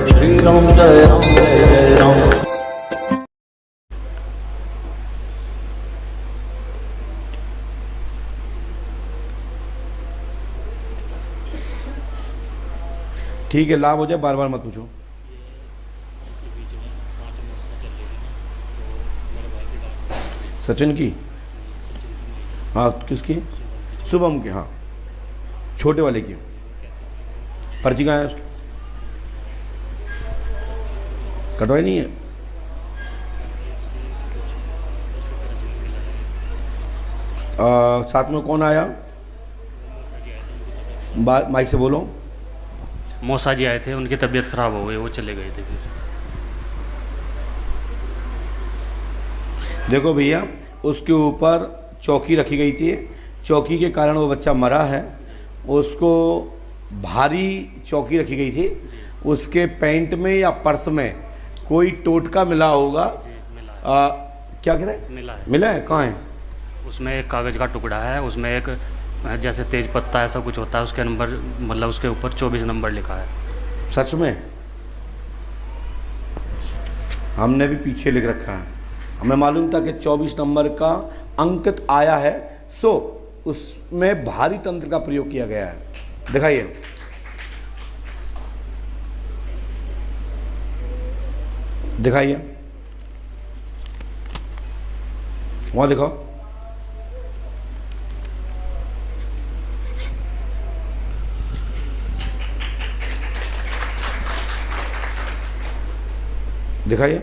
श्री राम जय जय राम। ठीक है, लाभ हो जाए, बार बार मत पूछो। सचिन की? हाँ, किसकी? शुभम की। हाँ, छोटे वाले की। पर्ची कहाँ है उसकी? कटवाई नहीं है? साथ में कौन आया? माइक से बोलो। मौसा जी आए थे, उनकी तबीयत खराब हो गई, वो चले गए थे फिर। देखो भैया, उसके ऊपर चौकी रखी गई थी, चौकी के कारण वो बच्चा मरा है। उसको भारी चौकी रखी गई थी, उसके पैंट में या पर्स में कोई टोटका मिला होगा। क्या कह रहे हैं? मिला है। कहाँ है? उसमें एक कागज़ का टुकड़ा है, उसमें एक जैसे तेज पत्ता ऐसा कुछ होता है, उसके नंबर मतलब उसके ऊपर 24 नंबर लिखा है। सच में? हमने भी पीछे लिख रखा है, हमें मालूम था कि 24 नंबर का अंकित आया है, सो उसमें भारी तंत्र का प्रयोग किया गया है। दिखाइए। दिखाइए, वहां दिखाओ। दिखाइए।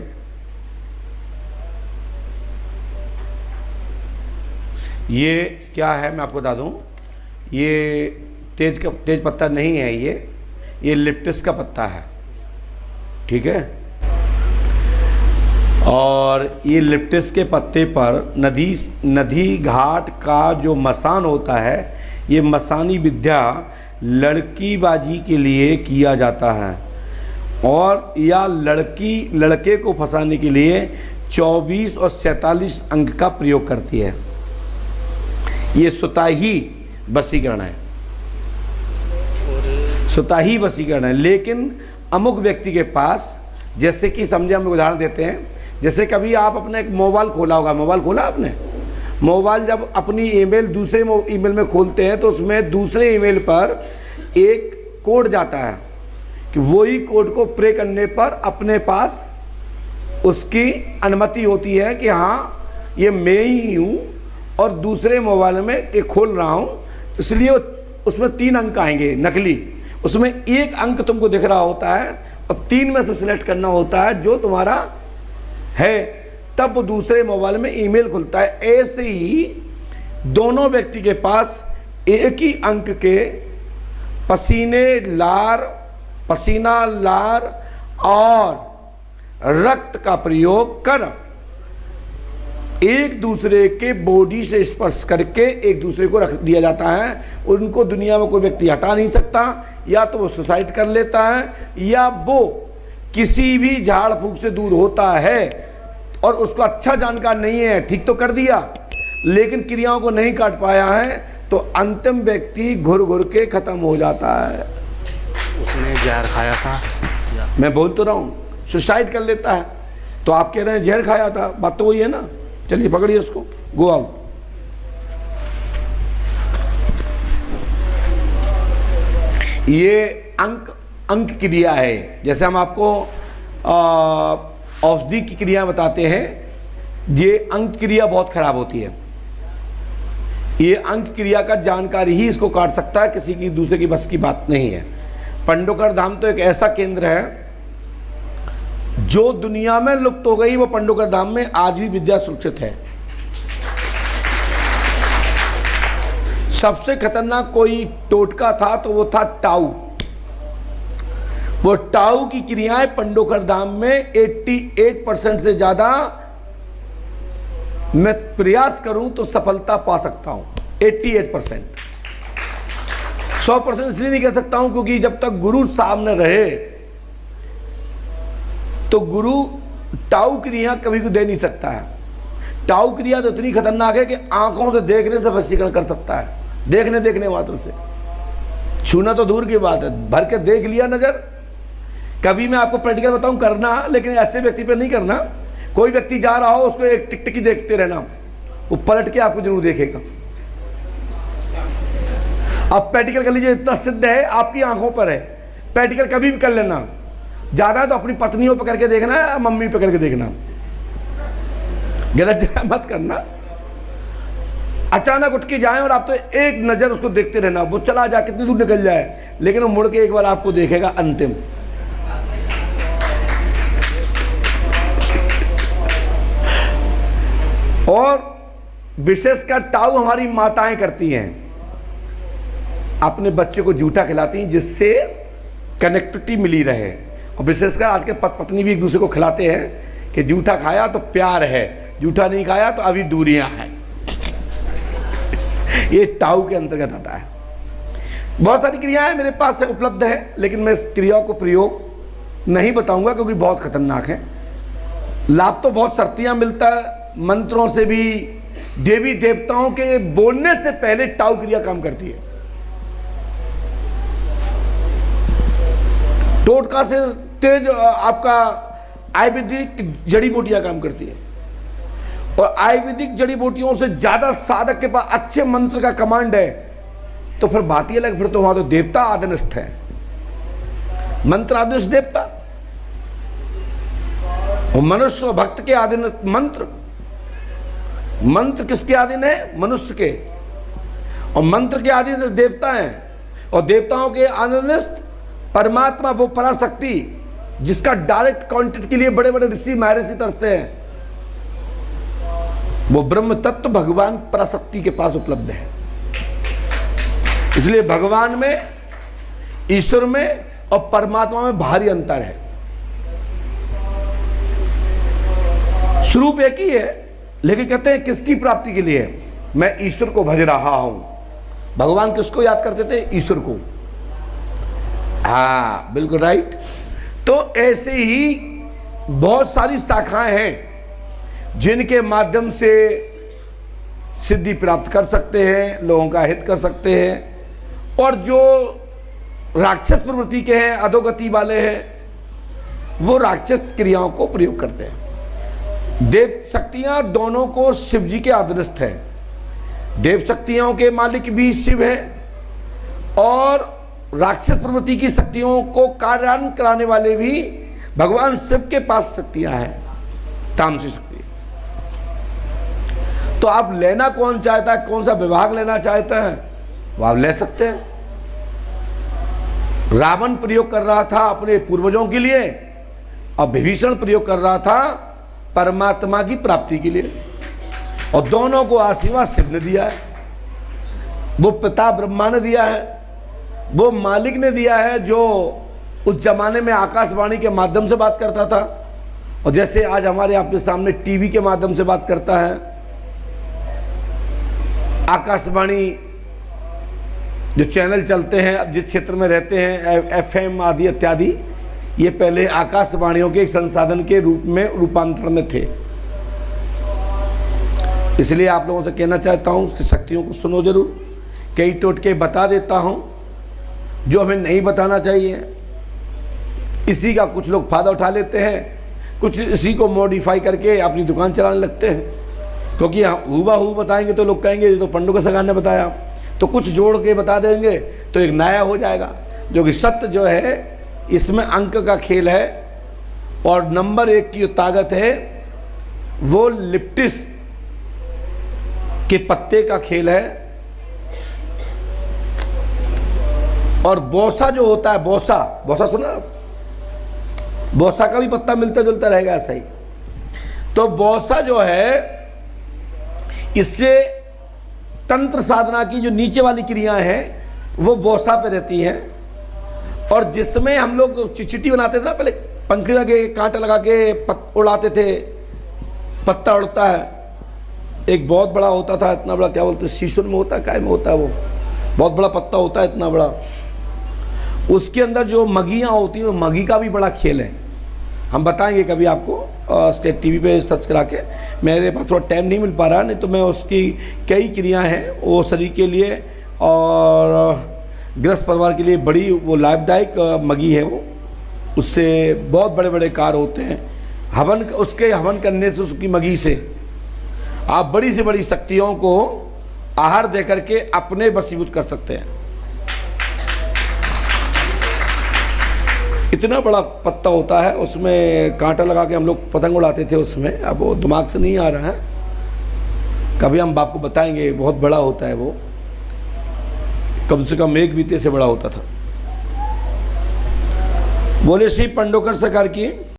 ये क्या है मैं आपको बता दूं, ये तेज पत्ता नहीं है, ये लिप्टिस का पत्ता है, ठीक है। और ये लिप्टिस के पत्ते पर नदी घाट का जो मसान होता है, ये मसानी विद्या लड़कीबाजी के लिए किया जाता है, और या लड़के को फंसाने के लिए 24 और 47 अंक का प्रयोग करती है। ये सुताही वशीकरण है, सुताही वशीकरण है। लेकिन अमुक व्यक्ति के पास, जैसे कि समझे, हम उदाहरण देते हैं, जैसे कभी आप अपने एक मोबाइल खोला होगा, मोबाइल खोला आपने, मोबाइल जब अपनी ईमेल दूसरे ईमेल में खोलते हैं तो उसमें दूसरे ईमेल पर एक कोड जाता है कि वही कोड को प्रे करने पर अपने पास उसकी अनुमति होती है कि हाँ ये मैं ही हूँ और दूसरे मोबाइल में ये खोल रहा हूँ, इसलिए उसमें 3 अंक आएंगे नकली। उसमें एक अंक तुमको दिख रहा होता है और 3 में से सिलेक्ट करना होता है जो तुम्हारा है, तब वो दूसरे मोबाइल में ईमेल खुलता है। ऐसे ही दोनों व्यक्ति के पास एक ही अंक के पसीना लार और रक्त का प्रयोग कर एक दूसरे के बॉडी से स्पर्श करके एक दूसरे को रख दिया जाता है। उनको दुनिया में कोई व्यक्ति हटा नहीं सकता, या तो वो सुसाइड कर लेता है या वो किसी भी झाड़ फूक से दूर होता है और उसको अच्छा जानकार नहीं है, ठीक तो कर दिया लेकिन क्रियाओं को नहीं काट पाया है, तो अंतिम व्यक्ति घुर घुर के खत्म हो जाता है। उसने जहर खाया था, मैं बोल तो रहा हूँ, सुसाइड कर लेता है। तो आप कह रहे हैं जहर खाया था, बात तो वही है ना। चलिए पकड़िए उसको, गो आउट। ये अंक क्रिया है। जैसे हम आपको औषधि की क्रिया बताते हैं, ये अंक क्रिया बहुत खराब होती है। ये अंक क्रिया का जानकारी ही इसको काट सकता है, किसी की दूसरे की बस की बात नहीं है। पंडोकर धाम तो एक ऐसा केंद्र है जो दुनिया में लुप्त हो गई, वो पंडोकर धाम में आज भी विद्या सुरक्षित है। सबसे खतरनाक कोई टोटका था तो वो था टाऊ। वो टाऊ की क्रियाएं पंडोकर धाम में 88% से ज्यादा मैं प्रयास करूं तो सफलता पा सकता हूं। 88%। 100% इसलिए नहीं कह सकता हूं क्योंकि जब तक गुरु सामने रहे तो गुरु टाऊ क्रिया कभी को दे नहीं सकता है। टाऊ क्रिया तो इतनी खतरनाक है कि आंखों से देखने से वशीकरण कर सकता है, देखने मात्र से। छूना तो दूर की बात है, भर के देख लिया नजर कभी मैं आपको प्रैक्टिकल बताऊं करना, लेकिन ऐसे व्यक्ति पर नहीं करना। कोई व्यक्ति जा रहा हो उसको एक टिकटिकी देखते रहना, वो पलट के आपको जरूर देखेगा। अब प्रैक्टिकल कर लीजिए, इतना सिद्ध है, आपकी आंखों पर है। प्रैक्टिकल कभी भी कर लेना, ज़्यादा है तो अपनी पत्नियों पर करके देखना है, मम्मी पर करके देखना, गलत जगह मत करना। अचानक उठ के जाए और आप तो एक नज़र उसको देखते रहना, वो चला जाए कितनी दूर निकल जाए, लेकिन वो मुड़ के एक बार आपको देखेगा अंतिम। और विशेषकर टाऊ हमारी माताएं करती हैं, अपने बच्चे को जूठा खिलाती हैं जिससे कनेक्टिविटी मिली रहे। और विशेषकर आज के पत्नी भी एक दूसरे को खिलाते हैं कि जूठा खाया तो प्यार है, जूठा नहीं खाया तो अभी दूरियां हैं। ये टाऊ के अंतर्गत आता है। बहुत सारी क्रियाएं मेरे पास उपलब्ध है, लेकिन मैं इस क्रियाओं को प्रयोग नहीं बताऊंगा क्योंकि बहुत खतरनाक है। लाभ तो बहुत शर्तियां मिलता है, मंत्रों से भी, देवी देवताओं के बोलने से पहले टाऊ क्रिया काम करती है। टोटका से तेज आपका आयुर्वेदिक जड़ी बूटियां काम करती है, और आयुर्वेदिक जड़ी बूटियों से ज्यादा साधक के पास अच्छे मंत्र का कमांड है, तो फिर बात ही अलग। फिर तो वहां तो देवता आदिनस्थ है, मंत्र आदिनस्थ देवता, और मनुष्य और भक्त के आधीन मंत्र। मंत्र किसके अधीन है? मनुष्य के। और मंत्र के अधीन देवता हैं, और देवताओं के अधीनस्थ परमात्मा, वो पराशक्ति जिसका डायरेक्ट कांटेक्ट के लिए बड़े बड़े ऋषि महर्षि तरसते हैं, वो ब्रह्म तत्व भगवान पराशक्ति के पास उपलब्ध है। इसलिए भगवान में, ईश्वर में और परमात्मा में भारी अंतर है। स्वरूप एक ही है, लेकिन कहते हैं किसकी प्राप्ति के लिए? मैं ईश्वर को भज रहा हूं। भगवान किसको याद करते थे? ईश्वर को। हाँ, बिल्कुल राइट। तो ऐसे ही बहुत सारी शाखाएं हैं जिनके माध्यम से सिद्धि प्राप्त कर सकते हैं, लोगों का हित कर सकते हैं। और जो राक्षस प्रवृत्ति के हैं, अधोगति वाले हैं, वो राक्षस क्रियाओं को प्रयोग करते हैं। देव शक्तियां दोनों को शिव जी के अधीनस्थ हैं। देव शक्तियों के मालिक भी शिव हैं, और राक्षस प्रवृत्ति की शक्तियों को कार्यान्वित कराने वाले भी भगवान शिव के पास शक्तियां हैं, तामसिक शक्ति। तो आप लेना कौन चाहता है, कौन सा विभाग लेना चाहता है, वो आप ले सकते हैं। रावण प्रयोग कर रहा था अपने पूर्वजों के लिए, और विभीषण प्रयोग कर रहा था परमात्मा की प्राप्ति के लिए, और दोनों को आशीर्वाद शिव ने दिया है। वो पिता ब्रह्मा ने दिया है, वो मालिक ने दिया है जो उस जमाने में आकाशवाणी के माध्यम से बात करता था, और जैसे आज हमारे आपके सामने टीवी के माध्यम से बात करता है। आकाशवाणी जो चैनल चलते हैं, अब जिस क्षेत्र में रहते हैं, FM आदि इत्यादि, ये पहले आकाशवाणियों के एक संसाधन के रूप में रूपांतरण में थे। इसलिए आप लोगों से कहना चाहता हूं कि शक्तियों को सुनो जरूर। कई टोटके बता देता हूं जो हमें नहीं बताना चाहिए। इसी का कुछ लोग फायदा उठा लेते हैं, कुछ इसी को मॉडिफाई करके अपनी दुकान चलाने लगते हैं, क्योंकि हूबहू बताएंगे तो लोग कहेंगे ये तो पंडू का सगान ने बताया। तो कुछ जोड़ के बता देंगे तो एक नया हो जाएगा, जो कि सत्य जो है, इसमें अंक का खेल है। और नंबर 1 की ताकत है वो लिप्टिस के पत्ते का खेल है। और बोसा जो होता है, बोसा सुना आप? बोसा का भी पत्ता मिलता जुलता रहेगा ऐसा ही। तो बोसा जो है, इससे तंत्र साधना की जो नीचे वाली क्रियाएं हैं वो बोसा पे रहती हैं। और जिसमें हम लोग चिचिटी बनाते थे ना, पहले पंखड़ी लगे कांटा लगा के उड़ाते थे, पत्ता उड़ता है, एक बहुत बड़ा होता था, इतना बड़ा, क्या बोलते हैं, शीशुन में होता है, काय में होता है, वो बहुत बड़ा पत्ता होता है, इतना बड़ा। उसके अंदर जो मगियाँ होती हैं, वो मगी का भी बड़ा खेल है। हम बताएंगे कभी आपको, उसके टीवी पे सर्च करा के। मेरे पास थोड़ा टाइम नहीं मिल पा रहा, नहीं तो मैं उसकी कई क्रियाएं हैं वो शरीर के लिए और गृहस्थ परिवार के लिए बड़ी वो लाभदायक मगी है वो। उससे बहुत बड़े बड़े कार्य होते हैं। हवन, उसके हवन करने से, उसकी मगी से आप बड़ी से बड़ी शक्तियों को आहार दे करके अपने वशीभूत कर सकते हैं। इतना बड़ा पत्ता होता है, उसमें कांटा लगा के हम लोग पतंग उड़ाते थे उसमें, अब वो दिमाग से नहीं आ रहा है, कभी हम आपको बताएंगे। बहुत बड़ा होता है वो, कम से कम एक बीते से बड़ा होता था। बोले श्री पंडोकर सरकार की।